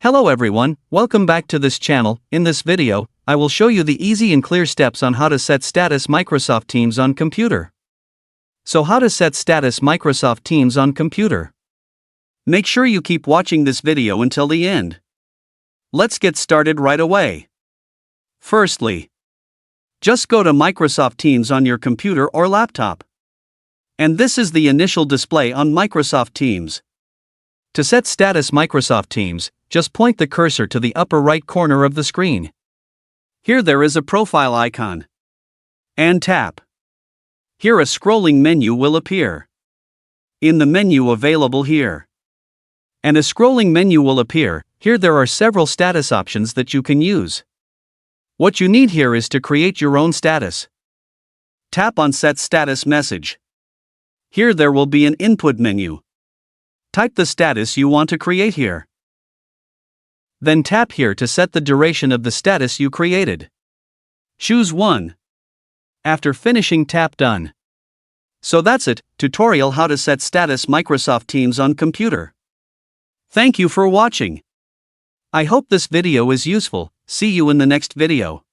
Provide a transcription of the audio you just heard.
Hello everyone, welcome back to this channel. In this video, I will show you the easy and clear steps on how to set status Microsoft Teams on computer. So how to set status Microsoft Teams on computer? Make sure you keep watching this video until the end. Let's get started right away. Firstly, just go to Microsoft Teams on your computer or laptop. And this is the initial display on Microsoft Teams. To set status Microsoft Teams, just point the cursor to the upper right corner of the screen. Here there is a profile icon. And tap. Here a scrolling menu will appear. In the menu available here. And a scrolling menu will appear. Here there are several status options that you can use. What you need here is to create your own status. Tap on Set Status Message. Here there will be an input menu. Type the status you want to create here. Then tap here to set the duration of the status you created. Choose one. After finishing, tap Done. So that's it, tutorial how to set status Microsoft Teams on computer. Thank you for watching. I hope this video is useful. See you in the next video.